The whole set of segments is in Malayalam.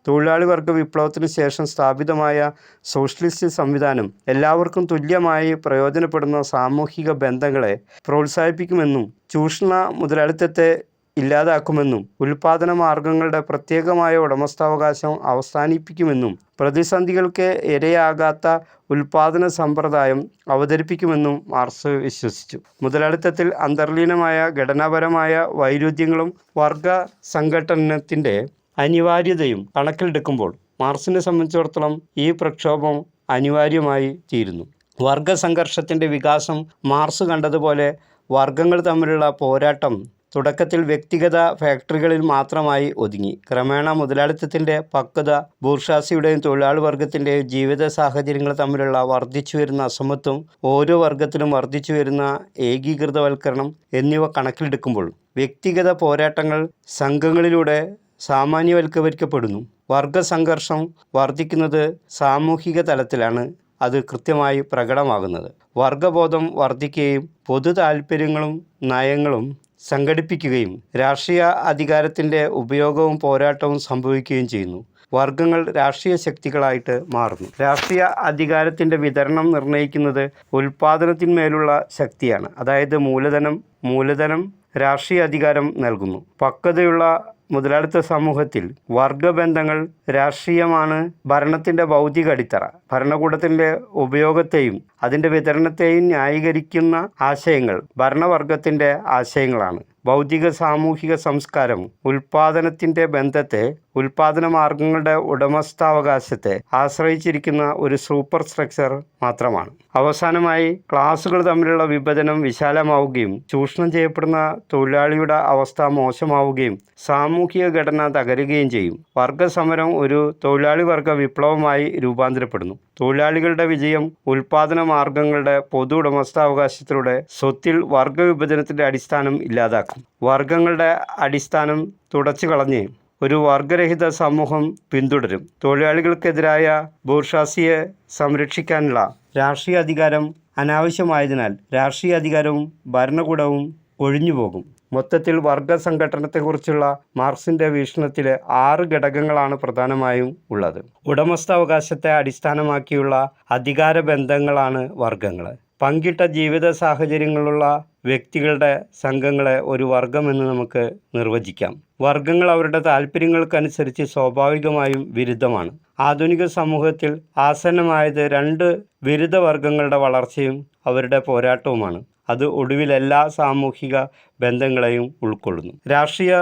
തൊഴിലാളി വർഗ വിപ്ലവത്തിന് ശേഷം സ്ഥാപിതമായ സോഷ്യലിസ്റ്റ് സംവിധാനം എല്ലാവർക്കും തുല്യമായി പ്രയോജനപ്പെടുന്ന സാമൂഹിക ബന്ധങ്ങളെ പ്രോത്സാഹിപ്പിക്കുമെന്നും ചൂഷണ മുതലാളിത്തത്തെ ഇല്ലാതാക്കുമെന്നും ഉൽപാദന മാർഗങ്ങളുടെ പ്രത്യേകമായ ഉടമസ്ഥാവകാശം അവസാനിപ്പിക്കുമെന്നും പ്രതിസന്ധികൾക്ക് ഇരയാകാത്ത ഉൽപാദന സമ്പ്രദായം അവതരിപ്പിക്കുമെന്നും മാർക്സ് വിശ്വസിച്ചു. മുതലാളിത്തത്തിൽ അന്തർലീനമായ ഘടനാപരമായ വൈരുദ്ധ്യങ്ങളും വർഗ സംഘടനത്തിൻ്റെ അനിവാര്യതയും കണക്കിലെടുക്കുമ്പോൾ മാർക്സിനെ സംബന്ധിച്ചിടത്തോളം ഈ പ്രക്ഷോഭം അനിവാര്യമായി തീരുന്നു. വർഗ സംഘർഷത്തിൻ്റെ വികാസം മാർക്സ് കണ്ടതുപോലെ വർഗങ്ങൾ തമ്മിലുള്ള പോരാട്ടം തുടക്കത്തിൽ വ്യക്തിഗത ഫാക്ടറികളിൽ മാത്രമായി ഒതുങ്ങി. ക്രമേണ മുതലാളിത്തത്തിൻ്റെ പക്വത, ബൂർഷ്വാസിയുടെയും തൊഴിലാളി വർഗത്തിൻ്റെയും ജീവിത സാഹചര്യങ്ങൾ തമ്മിലുള്ള വർദ്ധിച്ചു വരുന്ന അസമത്വം, ഓരോ വർഗത്തിലും വർദ്ധിച്ചു വരുന്ന ഏകീകൃതവൽക്കരണം എന്നിവ കണക്കിലെടുക്കുമ്പോൾ വ്യക്തിഗത പോരാട്ടങ്ങൾ സംഘങ്ങളിലൂടെ സാമാന്യവൽക്കരിക്കപ്പെടുന്നു. വർഗ സംഘർഷം വർദ്ധിക്കുന്നത് സാമൂഹിക തലത്തിലാണ് അത് കൃത്യമായി പ്രകടമാകുന്നത്. വർഗബോധം വർദ്ധിക്കുകയും പൊതു താൽപ്പര്യങ്ങളും നയങ്ങളും സംഘടിപ്പിക്കുകയും രാഷ്ട്രീയ അധികാരത്തിൻ്റെ ഉപയോഗവും പോരാട്ടവും സംഭവിക്കുകയും ചെയ്യുന്നു. വർഗങ്ങൾ രാഷ്ട്രീയ ശക്തികളായിട്ട് മാറുന്നു. രാഷ്ട്രീയ അധികാരത്തിൻ്റെ വിതരണം നിർണ്ണയിക്കുന്നത് ഉൽപാദനത്തിന്മേലുള്ള ശക്തിയാണ്. അതായത് മൂലധനം രാഷ്ട്രീയ അധികാരം നൽകുന്നു. പക്വതയുള്ള മുതലാളിത്ത സമൂഹത്തിൽ വർഗബന്ധങ്ങൾ രാഷ്ട്രീയമാണ് ഭരണത്തിൻ്റെ ഭൗതിക അടിത്തറ. ഭരണകൂടത്തിൻ്റെ ഉപയോഗത്തെയും അതിൻ്റെ വിതരണത്തെയും ന്യായീകരിക്കുന്ന ആശയങ്ങൾ ഭരണവർഗത്തിൻ്റെ ആശയങ്ങളാണ്. ഭൗതിക സാമൂഹിക സംസ്കാരം ഉൽപാദനത്തിൻ്റെ ബന്ധത്തെ, ഉൽപാദന മാർഗങ്ങളുടെ ഉടമസ്ഥാവകാശത്തെ ആശ്രയിച്ചിരിക്കുന്ന ഒരു സൂപ്പർ സ്ട്രക്ചർ മാത്രമാണ്. അവസാനമായി ക്ലാസുകൾ തമ്മിലുള്ള വിഭജനം വിശാലമാവുകയും ചൂഷണം ചെയ്യപ്പെടുന്ന തൊഴിലാളിയുടെ അവസ്ഥ മോശമാവുകയും സാമൂഹിക ഘടന തകരുകയും ചെയ്യും. വർഗസമരം ഒരു തൊഴിലാളി വർഗ വിപ്ലവമായി രൂപാന്തരപ്പെടുന്നു. തൊഴിലാളികളുടെ വിജയം ഉൽപാദന മാർഗങ്ങളുടെ പൊതു ഉടമസ്ഥാവകാശത്തിലൂടെ സ്വത്തിൽ വർഗവിഭജനത്തിൻ്റെ അടിസ്ഥാനം ഇല്ലാതാക്കും. വർഗങ്ങളുടെ അടിസ്ഥാനം തുടച്ചു കളഞ്ഞ് ഒരു വർഗരഹിത സമൂഹം പിന്തുടരും. തൊഴിലാളികൾക്കെതിരായ ബൂർഷ്വാസിയെ സംരക്ഷിക്കാനുള്ള രാഷ്ട്രീയ അധികാരം അനാവശ്യമായതിനാൽ രാഷ്ട്രീയ അധികാരവും ഭരണകൂടവും ഒഴിഞ്ഞുപോകും. മൊത്തത്തിൽ വർഗ സംഘടനത്തെക്കുറിച്ചുള്ള മാർക്സിൻ്റെ വീക്ഷണത്തിൽ 6 ഘടകങ്ങളാണ് പ്രധാനമായും ഉള്ളത്. ഉടമസ്ഥാവകാശത്തെ അടിസ്ഥാനമാക്കിയുള്ള അധികാര ബന്ധങ്ങളാണ് വർഗങ്ങൾ. പങ്കിട്ട ജീവിത സാഹചര്യങ്ങളുള്ള വ്യക്തികളുടെ സംഘങ്ങളെ ഒരു വർഗമെന്ന് നമുക്ക് നിർവചിക്കാം. വർഗങ്ങൾ അവരുടെ താല്പര്യങ്ങൾക്കനുസരിച്ച് സ്വാഭാവികമായും വിരുദ്ധമാണ്. ആധുനിക സമൂഹത്തിൽ ആസന്നമായത് 2 വിരുദ്ധ വർഗങ്ങളുടെ വളർച്ചയും അവരുടെ പോരാട്ടവുമാണ്. അത് ഒടുവിൽ എല്ലാ സാമൂഹിക ബന്ധങ്ങളെയും ഉൾക്കൊള്ളുന്നു. രാഷ്ട്രീയ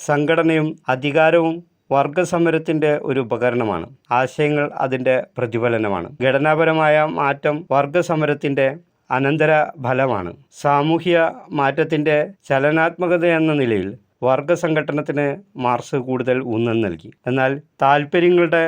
സംഘടനയും അധികാരവും വർഗസമരത്തിൻ്റെ ഒരു ഉപകരണമാണ്. ആശയങ്ങൾ അതിൻ്റെ പ്രതിഫലനമാണ്. ഘടനാപരമായ മാറ്റം വർഗസമരത്തിൻ്റെ അനന്തര ഫലമാണ്. സാമൂഹ്യ മാറ്റത്തിൻ്റെ ചലനാത്മകതയെന്ന നിലയിൽ വർഗസംഘടനത്തിന് മാർക്സ് കൂടുതൽ ഊന്നൽ നൽകി. എന്നാൽ താൽപ്പര്യങ്ങളുടെ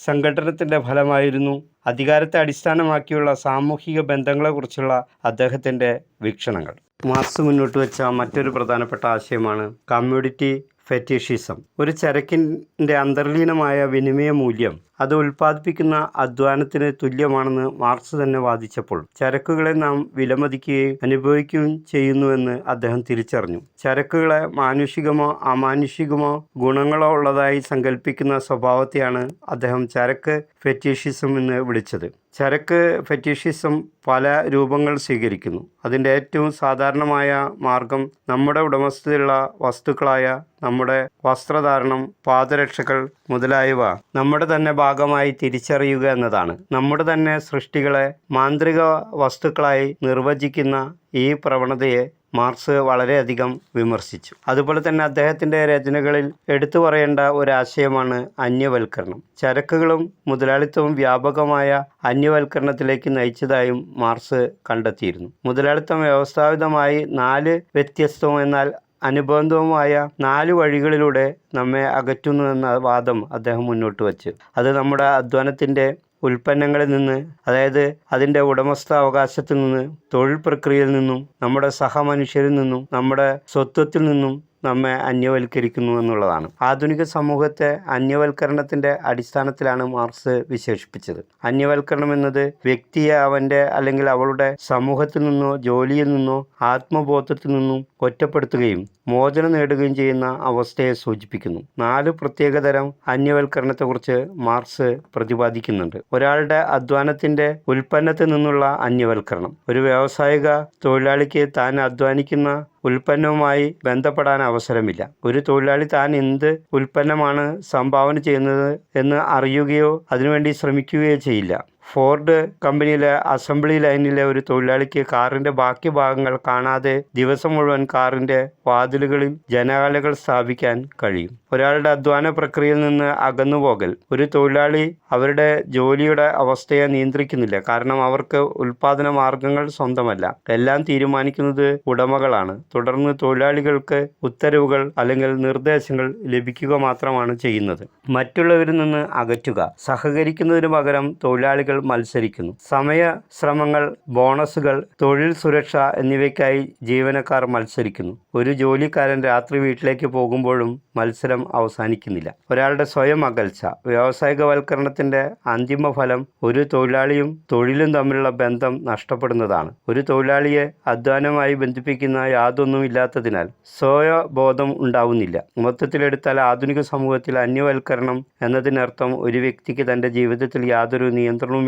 സംഘടനത്തിൻ്റെ ഫലമായിരുന്നു അധികാരത്തെ അടിസ്ഥാനമാക്കിയുള്ള സാമൂഹിക ബന്ധങ്ങളെക്കുറിച്ചുള്ള അദ്ദേഹത്തിൻ്റെ വീക്ഷണങ്ങൾ. മാർക്സ് മുന്നോട്ട് വെച്ച മറ്റൊരു പ്രധാനപ്പെട്ട ആശയമാണ് കമ്മ്യൂണിറ്റി ഫെറ്റിഷിസം. ഒരു ചരക്കിൻ്റെ അന്തർലീനമായ വിനിമയ മൂല്യം അത് ഉൽപ്പാദിപ്പിക്കുന്ന അധ്വാനത്തിന് തുല്യമാണെന്ന് മാർക്സ് തന്നെ വാദിച്ചപ്പോൾ ചരക്കുകളെ നാം വിലമതിക്കുകയും അനുഭവിക്കുകയും ചെയ്യുന്നുവെന്ന് അദ്ദേഹം തിരിച്ചറിഞ്ഞു. ചരക്കുകളെ മാനുഷികമോ അമാനുഷികമോ ഗുണങ്ങളോ ഉള്ളതായി സങ്കല്പിക്കുന്ന സ്വഭാവത്തെയാണ് അദ്ദേഹം ചരക്ക് ഫെറ്റിഷിസം എന്ന് വിളിച്ചത്. ചരക്ക് ഫെറ്റിഷിസം പല രൂപങ്ങൾ സ്വീകരിക്കുന്നു. അതിൻ്റെ ഏറ്റവും സാധാരണമായ മാർഗം നമ്മുടെ ഉടമസ്ഥതയിലുള്ള വസ്തുക്കളായ നമ്മുടെ വസ്ത്രധാരണം, പാദരക്ഷകൾ മുതലായവ നമ്മുടെ തന്നെ ഭാഗമായി തിരിച്ചറിയുക എന്നതാണ്. നമ്മുടെ തന്നെ സൃഷ്ടികളെ മാന്ത്രിക വസ്തുക്കളായി നിർവചിക്കുന്ന ഈ പ്രവണതയെ മാർക്സ് വളരെയധികം വിമർശിച്ചു. അതുപോലെ തന്നെ അദ്ദേഹത്തിൻ്റെ രചനകളിൽ എടുത്തു പറയേണ്ട ഒരാശയമാണ് അന്യവൽക്കരണം. ചരക്കുകളും മുതലാളിത്തവും വ്യാപകമായ അന്യവൽക്കരണത്തിലേക്ക് നയിച്ചതായും മാർക്സ് കണ്ടെത്തിയിരുന്നു. മുതലാളിത്തം വ്യവസ്ഥാപിതമായി 4 വ്യത്യസ്തവും എന്നാൽ അനുബന്ധവുമായ 4 വഴികളിലൂടെ നമ്മെ അകറ്റുന്നുവെന്ന വാദം അദ്ദേഹം മുന്നോട്ട് വച്ചു. അത് നമ്മുടെ അധ്വാനത്തിൻ്റെ ഉൽപ്പന്നങ്ങളിൽ നിന്ന്, അതായത് അതിൻ്റെ ഉടമസ്ഥാവകാശത്തിൽ നിന്ന്, തൊഴിൽ പ്രക്രിയയിൽ നിന്നും, നമ്മുടെ സഹമനുഷ്യരിൽ നിന്നും, നമ്മുടെ സ്വത്വത്തിൽ നിന്നും, നമ്മെ അന്യവൽക്കരിക്കുന്നു എന്നുള്ളതാണ്. ആധുനിക സമൂഹത്തെ അന്യവൽക്കരണത്തിൻ്റെ അടിസ്ഥാനത്തിലാണ് മാർക്സ് വിശേഷിപ്പിച്ചത്. അന്യവൽക്കരണം എന്നത് വ്യക്തിയെ അവൻ്റെ അല്ലെങ്കിൽ അവളുടെ സമൂഹത്തിൽ നിന്നോ ജോലിയിൽ നിന്നോ ആത്മബോധത്തിൽ നിന്നും ഒറ്റപ്പെടുത്തുകയും മോചനം നേടുകയും ചെയ്യുന്ന അവസ്ഥയെ സൂചിപ്പിക്കുന്നു. 4 പ്രത്യേകതരം അന്യവൽക്കരണത്തെക്കുറിച്ച് മാർക്സ് പ്രതിപാദിക്കുന്നുണ്ട്. ഒരാളുടെ അധ്വാനത്തിൻ്റെ ഉൽപ്പന്നത്തിൽ നിന്നുള്ള അന്യവൽക്കരണം. ഒരു വ്യാവസായിക തൊഴിലാളിക്ക് താൻ അധ്വാനിക്കുന്ന ഉൽപ്പന്നവുമായി ബന്ധപ്പെടാൻ അവസരമില്ല. ഒരു തൊഴിലാളി താൻ എന്ത് ഉൽപ്പന്നമാണ് സംഭാവന ചെയ്യുന്നത് എന്ന് അറിയുകയോ അതിനുവേണ്ടി ശ്രമിക്കുകയോ ചെയ്യില്ല. ഫോർഡ് കമ്പനിയിലെ അസംബ്ലി ലൈനിലെ ഒരു തൊഴിലാളിക്ക് കാറിൻ്റെ ബാക്കി ഭാഗങ്ങൾ കാണാതെ ദിവസം മുഴുവൻ കാറിൻ്റെ വാതിലുകളിൽ ജനാലകൾ സ്ഥാപിക്കാൻ കഴിയും. ഒരാളുടെ അധ്വാന പ്രക്രിയയിൽ നിന്ന് അകന്നുപോകൽ. ഒരു തൊഴിലാളി അവരുടെ ജോലിയുടെ അവസ്ഥയെ നിയന്ത്രിക്കുന്നില്ല, കാരണം അവർക്ക് ഉൽപ്പാദന മാർഗങ്ങൾ സ്വന്തമല്ല. എല്ലാം തീരുമാനിക്കുന്നത് ഉടമകളാണ്. തുടർന്ന് തൊഴിലാളികൾക്ക് ഉത്തരവുകൾ അല്ലെങ്കിൽ നിർദ്ദേശങ്ങൾ ലഭിക്കുക മാത്രമാണ് ചെയ്യുന്നത്. മറ്റുള്ളവരിൽ നിന്ന് അകറ്റുക. സഹകരിക്കുന്നതിന് പകരം തൊഴിലാളികൾ മത്സരിക്കുന്നു. സമയ ശ്രമങ്ങൾ, ബോണസുകൾ, തൊഴിൽ സുരക്ഷ എന്നിവയ്ക്കായി ജീവനക്കാർ മത്സരിക്കുന്നു. ഒരു ജോലിക്കാരൻ രാത്രി വീട്ടിലേക്ക് പോകുമ്പോഴും മത്സരം അവസാനിക്കുന്നില്ല. ഒരാളുടെ സ്വയം അകൽച്ച. വ്യാവസായികവൽക്കരണത്തിൻ്റെ അന്തിമ ഫലം ഒരു തൊഴിലാളിയും തൊഴിലും തമ്മിലുള്ള ബന്ധം നഷ്ടപ്പെടുന്നതാണ്. ഒരു തൊഴിലാളിയെ അധ്വാനവുമായി ബന്ധിപ്പിക്കുന്ന യാതൊന്നും ഇല്ലാത്തതിനാൽ സ്വയബോധം ഉണ്ടാവുന്നില്ല. മൊത്തത്തിലെടുത്താൽ ആധുനിക സമൂഹത്തിൽ അന്യവൽക്കരണം എന്നതിനർത്ഥം ഒരു വ്യക്തിക്ക് തൻ്റെ ജീവിതത്തിൽ യാതൊരു നിയന്ത്രണവുമില്ല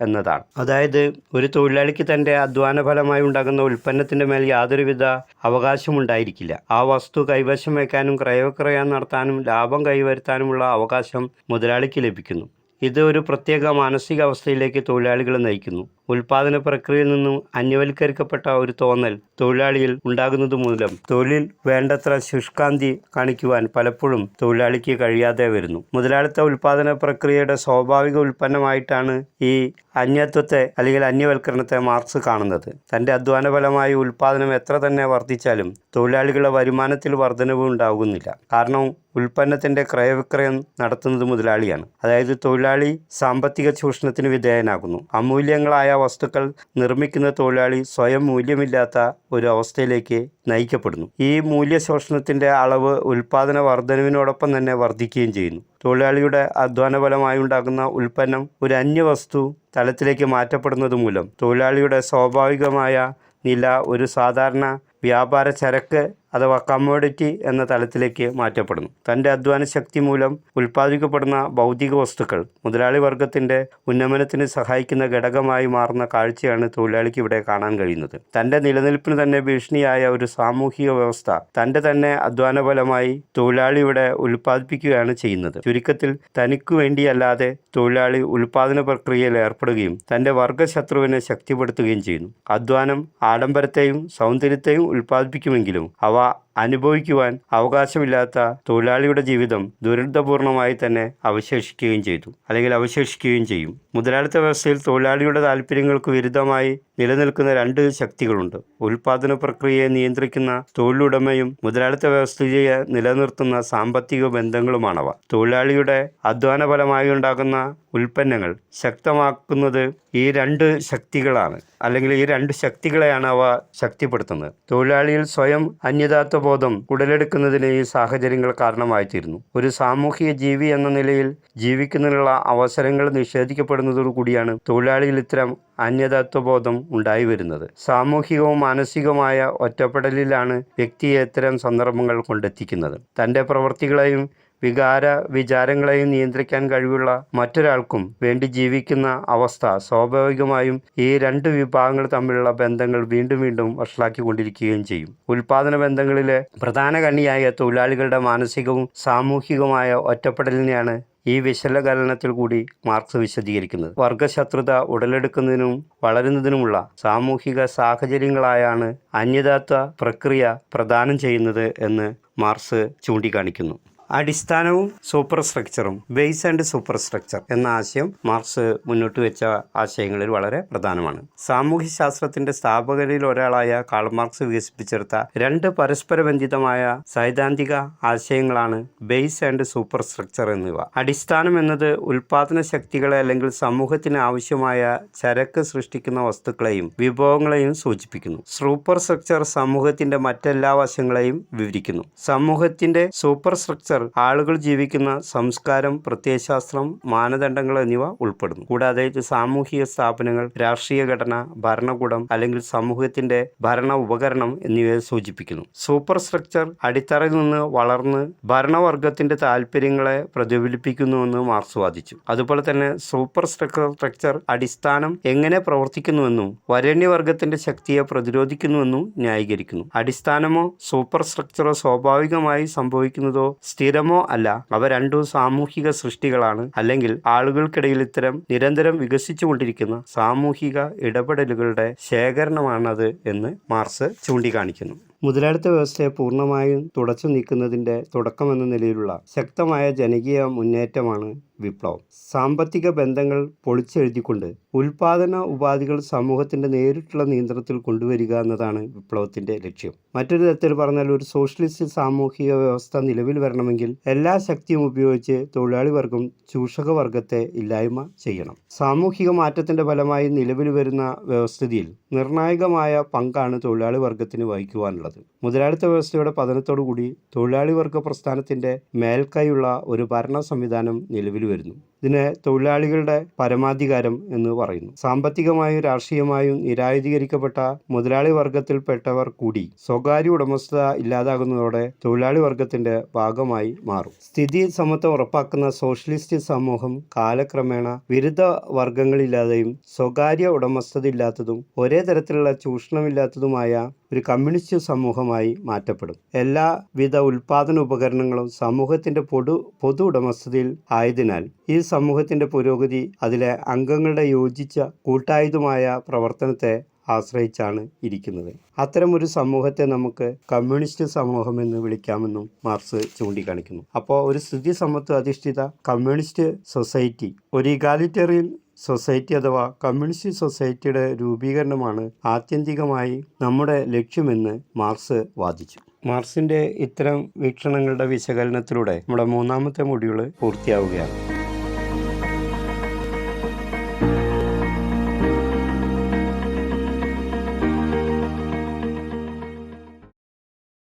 എന്നതാണ്. അതായത് ഒരു തൊഴിലാളിക്ക് തൻ്റെ അധ്വാന ഫലമായി ഉണ്ടാകുന്ന ഉൽപ്പന്നത്തിൻ്റെ മേൽ യാതൊരുവിധ അവകാശമുണ്ടായിരിക്കില്ല. ആ വസ്തു കൈവശം വയ്ക്കാനും ക്രയവിക്രയം നടത്താനും ലാഭം കൈവരുത്താനുമുള്ള അവകാശം മുതലാളിക്ക് ലഭിക്കുന്നു. ഇത് ഒരു പ്രത്യേക മാനസികാവസ്ഥയിലേക്ക് തൊഴിലാളികളെ നയിക്കുന്നു. ഉൽപ്പാദന പ്രക്രിയയിൽ നിന്നും അന്യവൽക്കരിക്കപ്പെട്ട ഒരു തോന്നൽ തൊഴിലാളിയിൽ ഉണ്ടാകുന്നത് മൂലം തൊഴിലിൽ വേണ്ടത്ര ശുഷ്കാന്തി കാണിക്കുവാൻ പലപ്പോഴും തൊഴിലാളിക്ക് കഴിയാതെ വരുന്നു. മുതലാളിത്ത ഉൽപ്പാദന പ്രക്രിയയുടെ സ്വാഭാവിക ഉൽപ്പന്നമായിട്ടാണ് ഈ അന്യത്വത്തെ അല്ലെങ്കിൽ അന്യവൽക്കരണത്തെ മാർക്സ് കാണുന്നത്. തൻ്റെ അധ്വാനഫലമായി ഉൽപ്പാദനം എത്ര തന്നെ വർദ്ധിച്ചാലും തൊഴിലാളികളുടെ വരുമാനത്തിൽ വർധനവ് ഉണ്ടാകുന്നില്ല. കാരണം ഉൽപ്പന്നത്തിൻ്റെ ക്രയവിക്രയം നടത്തുന്നത് മുതലാളിയാണ്. അതായത് തൊഴിലാളി സാമ്പത്തിക ചൂഷണത്തിന് വിധേയനാകുന്നു. അമൂല്യങ്ങളായ വസ്തുക്കൾ നിർമ്മിക്കുന്ന തൊഴിലാളി സ്വയം മൂല്യമില്ലാത്ത ഒരു അവസ്ഥയിലേക്ക് നയിക്കപ്പെടുന്നു. ഈ മൂല്യശോഷണത്തിൻ്റെ അളവ് ഉൽപ്പാദന വർധനവിനോടൊപ്പം തന്നെ വർദ്ധിക്കുകയും ചെയ്യുന്നു. തൊഴിലാളിയുടെ അധ്വാനഫലമായി ഉണ്ടാകുന്ന ഉൽപ്പന്നം ഒരു അന്യവസ്തു തലത്തിലേക്ക് മാറ്റപ്പെടുന്നത് മൂലം തൊഴിലാളിയുടെ സ്വാഭാവികമായ നില ഒരു സാധാരണ വ്യാപാര ചരക്ക് അഥവാ കമ്മോഡിറ്റി എന്ന തലത്തിലേക്ക് മാറ്റപ്പെടുന്നു. തൻ്റെ അധ്വാന ശക്തി മൂലം ഉൽപ്പാദിക്കപ്പെടുന്ന ഭൗതിക വസ്തുക്കൾ മുതലാളി വർഗത്തിൻ്റെ ഉന്നമനത്തിന് സഹായിക്കുന്ന ഘടകമായി മാറുന്ന കാഴ്ചയാണ് തൊഴിലാളിക്ക് ഇവിടെ കാണാൻ കഴിയുന്നത്. തൻ്റെ നിലനിൽപ്പിന് തന്നെ ഭീഷണിയായ ഒരു സാമൂഹിക വ്യവസ്ഥ തൻ്റെ തന്നെ അധ്വാനഫലമായി തൊഴിലാളി ഇവിടെ ഉൽപ്പാദിപ്പിക്കുകയാണ് ചെയ്യുന്നത്. ചുരുക്കത്തിൽ തനിക്കു വേണ്ടിയല്ലാതെ തൊഴിലാളി ഉൽപ്പാദന പ്രക്രിയയിൽ ഏർപ്പെടുകയും തൻ്റെ വർഗശത്രുവിനെ ശക്തിപ്പെടുത്തുകയും ചെയ്യുന്നു. അധ്വാനം ആഡംബരത്തെയും സൗന്ദര്യത്തെയും ഉൽപ്പാദിപ്പിക്കുമെങ്കിലും അവ അനുഭവിക്കുവാൻ അവകാശമില്ലാത്ത തൊഴിലാളിയുടെ ജീവിതം ദുരന്തപൂർണമായി തന്നെ അവശേഷിക്കുകയും ചെയ്യും. മുതലാളിത്ത വ്യവസ്ഥയിൽ തൊഴിലാളിയുടെ താല്പര്യങ്ങൾക്ക് വിരുദ്ധമായി നിലനിൽക്കുന്ന 2 ശക്തികളുണ്ട്. ഉൽപ്പാദന പ്രക്രിയയെ നിയന്ത്രിക്കുന്ന തൊഴിലുടമയും മുതലാളിത്ത വ്യവസ്ഥയെ നിലനിർത്തുന്ന സാമ്പത്തിക ബന്ധങ്ങളുമാണവ. തൊഴിലാളിയുടെ അധ്വാന ഫലമായി ഉണ്ടാകുന്ന ഉൽപ്പന്നങ്ങൾ ശക്തമാക്കുന്നത് ഈ 2 ശക്തികളാണ്, അല്ലെങ്കിൽ ഈ 2 ശക്തികളെയാണ് അവ ശക്തിപ്പെടുത്തുന്നത്. തൊഴിലാളിയിൽ സ്വയം അന്യതാത്വ ബോധം ഉടലെടുക്കുന്നതിന് ഈ സാഹചര്യങ്ങൾ കാരണമായിത്തീരുന്നു. ഒരു സാമൂഹിക ജീവി എന്ന നിലയിൽ ജീവിക്കുന്നതിനുള്ള അവസരങ്ങൾ നിഷേധിക്കപ്പെടുന്നതോടുകൂടിയാണ് തൊഴിലാളിയിൽ ഇത്തരം അന്യതാത്വബോധം ഉണ്ടായി വരുന്നത്. സാമൂഹികവും മാനസികവുമായ ഒറ്റപ്പെടലിലാണ് വ്യക്തിയെ ഇത്തരം സന്ദർഭങ്ങൾ കൊണ്ടെത്തിക്കുന്നത്. തൻ്റെ പ്രവൃത്തികളെയും വിചാരങ്ങളെയും നിയന്ത്രിക്കാൻ കഴിവുള്ള മറ്റൊരാൾക്കും വേണ്ടി ജീവിക്കുന്ന അവസ്ഥ സ്വാഭാവികമായും ഈ 2 വിഭാഗങ്ങൾ തമ്മിലുള്ള ബന്ധങ്ങൾ വീണ്ടും വീണ്ടും വഷളാക്കിക്കൊണ്ടിരിക്കുകയും ചെയ്യും. ഉൽപ്പാദന ബന്ധങ്ങളിലെ പ്രധാന കണ്ണിയായ തൊഴിലാളികളുടെ മാനസികവും സാമൂഹികവുമായ ഒറ്റപ്പെടലിനെയാണ് ഈ വിശകലനത്തിൽ കൂടി മാർക്സ് വിശദീകരിക്കുന്നത്. വർഗശത്രുത ഉടലെടുക്കുന്നതിനും വളരുന്നതിനുമുള്ള സാമൂഹിക സാഹചര്യങ്ങളായാണ് അന്യതാത്വ പ്രക്രിയ പ്രദാനം ചെയ്യുന്നത് എന്ന് മാർക്സ് ചൂണ്ടിക്കാണിക്കുന്നു. അടിസ്ഥാനവും സൂപ്പർ സ്ട്രക്ചറും, ബേസ് ആൻഡ് സൂപ്പർ സ്ട്രക്ചർ എന്ന ആശയം മാർക്സ് മുന്നോട്ട് വെച്ച ആശയങ്ങളിൽ വളരെ പ്രധാനമാണ്. സാമൂഹ്യശാസ്ത്രത്തിന്റെ സ്ഥാപകരിൽ ഒരാളായ കാൾ മാർക്സ് വികസിപ്പിച്ചെടുത്ത രണ്ട് പരസ്പരബന്ധിതമായ സൈദ്ധാന്തിക ആശയങ്ങളാണ് ബേസ് ആൻഡ് സൂപ്പർ സ്ട്രക്ചർ എന്നിവ. അടിസ്ഥാനം എന്നത് ഉൽപാദന ശക്തികളെ അല്ലെങ്കിൽ സമൂഹത്തിന് ആവശ്യമായ ചരക്ക് സൃഷ്ടിക്കുന്ന വസ്തുക്കളെയും വിഭവങ്ങളെയും സൂചിപ്പിക്കുന്നു. സൂപ്പർ സ്ട്രക്ചർ സമൂഹത്തിന്റെ മറ്റെല്ലാ വശങ്ങളെയും വിവരിക്കുന്നു. സമൂഹത്തിന്റെ സൂപ്പർ സ്ട്രക്ചർ ആളുകൾ ജീവിക്കുന്ന സംസ്കാരം, പ്രത്യയശാസ്ത്രം, മാനദണ്ഡങ്ങൾ എന്നിവ ഉൾപ്പെടുന്നു. കൂടാതെ ഇത് സാമൂഹിക സ്ഥാപനങ്ങൾ, രാഷ്ട്രീയ ഘടന, ഭരണകൂടം അല്ലെങ്കിൽ സമൂഹത്തിന്റെ ഭരണ ഉപകരണം എന്നിവയെ സൂചിപ്പിക്കുന്നു. സൂപ്പർ സ്ട്രക്ചർ അടിത്തറയിൽ നിന്ന് വളർന്ന് ഭരണവർഗത്തിന്റെ താല്പര്യങ്ങളെ പ്രതിഫലിപ്പിക്കുന്നുവെന്ന് മാർക്സ് വാദിച്ചു. അതുപോലെ തന്നെ സൂപ്പർ സ്ട്രക്ചർ അടിസ്ഥാനം എങ്ങനെ പ്രവർത്തിക്കുന്നുവെന്നും വരേണ്യവർഗത്തിന്റെ ശക്തിയെ പ്രതിരോധിക്കുന്നുവെന്നും ന്യായീകരിക്കുന്നു. അടിസ്ഥാനമോ സൂപ്പർ സ്ട്രക്ചറോ സ്വാഭാവികമായി സംഭവിക്കുന്നതോ സ്ഥിരമോ അല്ല. അവ രണ്ടും സാമൂഹിക സൃഷ്ടികളാണ്, അല്ലെങ്കിൽ ആളുകൾക്കിടയിൽ ഇത്തരം നിരന്തരം വികസിച്ചുകൊണ്ടിരിക്കുന്ന സാമൂഹിക ഇടപെടലുകളുടെ ശേഖരണമാണത് എന്ന് മാർക്സ് ചൂണ്ടിക്കാണിക്കുന്നു. മുതലാളിത്ത വ്യവസ്ഥയെ പൂർണ്ണമായും തുടച്ചു നീക്കുന്നതിൻ്റെ തുടക്കമെന്ന നിലയിലുള്ള ശക്തമായ ജനകീയ മുന്നേറ്റമാണ് വിപ്ലവം. സാമ്പത്തിക ബന്ധങ്ങൾ പൊളിച്ചെഴുതിക്കൊണ്ട് ഉൽപാദന ഉപാധികൾ സമൂഹത്തിൻ്റെ നേരിട്ടുള്ള നിയന്ത്രണത്തിൽ കൊണ്ടുവരിക എന്നതാണ് വിപ്ലവത്തിൻ്റെ ലക്ഷ്യം. മറ്റൊരു തരത്തിൽ പറഞ്ഞാൽ, ഒരു സോഷ്യലിസ്റ്റ് സാമൂഹിക വ്യവസ്ഥ നിലവിൽ വരണമെങ്കിൽ എല്ലാ ശക്തിയും ഉപയോഗിച്ച് തൊഴിലാളി വർഗം ചൂഷക വർഗത്തെ ഇല്ലായ്മ ചെയ്യണം. സാമൂഹിക മാറ്റത്തിൻ്റെ ഫലമായി നിലവിൽ വരുന്ന വ്യവസ്ഥിതിയിൽ നിർണായകമായ പങ്കാണ് തൊഴിലാളി വർഗത്തിന് വഹിക്കുവാനുള്ളത്. മുതലാളിത്ത വ്യവസ്ഥയുടെ പതനത്തോടുകൂടി തൊഴിലാളി വർഗ പ്രസ്ഥാനത്തിൻ്റെ മേൽക്കൈയുള്ള ഒരു ഭരണ സംവിധാനം നിലവിൽ വരുന്നു. ഇതിനെ തൊഴിലാളികളുടെ പരമാധികാരം എന്ന് പറയുന്നു. സാമ്പത്തികമായും രാഷ്ട്രീയമായും നിരായുധീകരിക്കപ്പെട്ട മുതലാളി വർഗത്തിൽപ്പെട്ടവർ കൂടി സ്വകാര്യ ഉടമസ്ഥത ഇല്ലാതാകുന്നതോടെ തൊഴിലാളി വർഗത്തിന്റെ ഭാഗമായി മാറും. സ്ഥിതി സമത്വം ഉറപ്പാക്കുന്ന സോഷ്യലിസ്റ്റ് സമൂഹം കാലക്രമേണ വിരുദ്ധ വർഗങ്ങളില്ലാതെയും സ്വകാര്യ ഉടമസ്ഥത ഇല്ലാത്തതും ഒരേ തരത്തിലുള്ള ചൂഷണമില്ലാത്തതുമായ ഒരു കമ്മ്യൂണിസ്റ്റ് സമൂഹമായി മാറ്റപ്പെടും. എല്ലാവിധ ഉൽപാദന ഉപകരണങ്ങളും സമൂഹത്തിന്റെ പൊതു ഉടമസ്ഥതയിൽ ആയതിനാൽ ഈ സമൂഹത്തിന്റെ പുരോഗതി അതിലെ അംഗങ്ങളുടെ യോജിച്ച കൂട്ടായുധമായ പ്രവർത്തനത്തെ ആശ്രയിച്ചാണ് ഇരിക്കുന്നത്. അത്തരമൊരു സമൂഹത്തെ നമുക്ക് കമ്മ്യൂണിസ്റ്റ് സമൂഹം എന്ന് വിളിക്കാമെന്നും മാർക്സ് ചൂണ്ടിക്കാണിക്കുന്നു. അപ്പോൾ ഒരു സ്ഥിതി സമത്വ അധിഷ്ഠിത കമ്മ്യൂണിസ്റ്റ് സൊസൈറ്റി, ഒരു ഇഗാലിറ്റേറിയൻ സൊസൈറ്റി അഥവാ കമ്മ്യൂണിസ്റ്റ് സൊസൈറ്റിയുടെ രൂപീകരണമാണ് ആത്യന്തികമായി നമ്മുടെ ലക്ഷ്യമെന്ന് മാർക്സ് വാദിച്ചു. മാർക്സിൻ്റെ ഇത്തരം വീക്ഷണങ്ങളുടെ വിശകലനത്തിലൂടെ നമ്മുടെ മൂന്നാമത്തെ മൊഡ്യൂൾ പൂർത്തിയാവുകയാണ്.